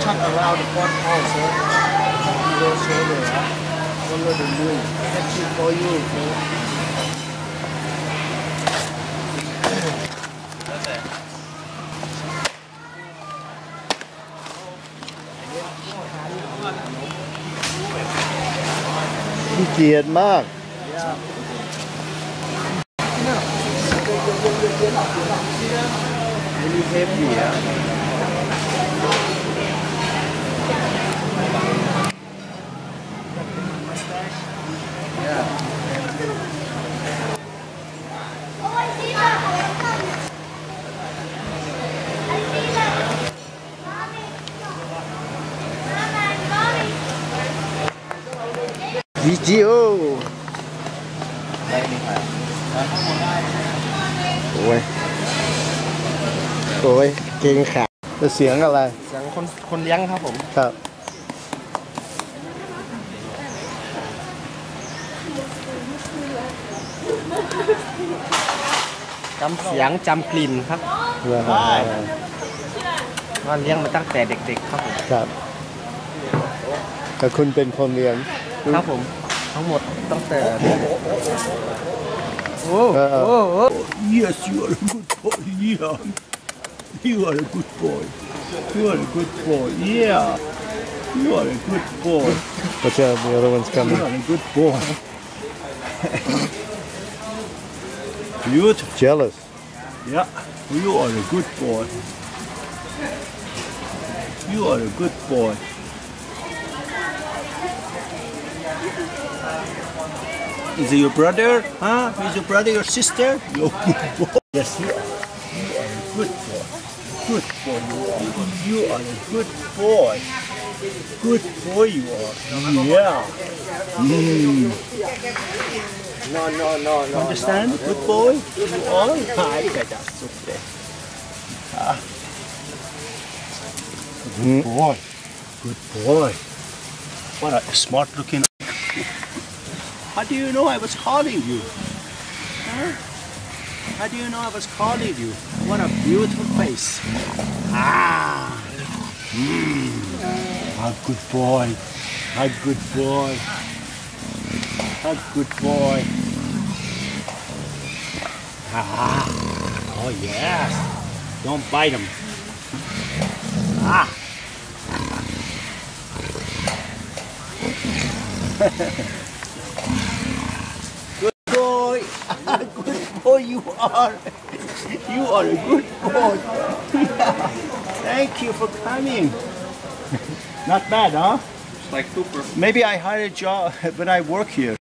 cut around the pot also. You will show there. Follow the rule. That's it for you. Okay. เกลียดมากReally heavy, yeah. VGO โอ้ยโอ้ยเก่งขาจะเสียงอะไรเสียงคนเลี้ยงครับผมครับจำเสียงจำกลิ่นครับว่าเลี้ยงมาตั้งแต่เด็กๆครับผมครับแต่คุณเป็นคนเลี้ยงครับผมทั้งหมดตั้งแต่โอ้ Yes, you are a good boy. Yeah, you are a good boy. You are a good boy. Yeah, you are a good boy. Watch out, the other one's coming. You are a good boy. Beautiful. Jealous. Yeah, you are a good boy. You are a good boy. Is it your brother? Huh? Is your brother your sister? You're a good boy. Yes, you are. You are a good boy. Good boy you are. You are a good boy. Good boy you are. Yeah. no Understand? Good boy you are. Hi, that's okay. Good boy. Good boy. What a smart looking. How do you know I was calling you? Huh? How do you know I was calling you? What a beautiful face. Ah. A good boy. A good boy. A good boy. Ah. Oh yes. Don't bite him. Ah. Good boy you are. You are a good boy. Yeah. Thank you for coming. Not bad, huh? It's like super. Maybe I had a job when I work here.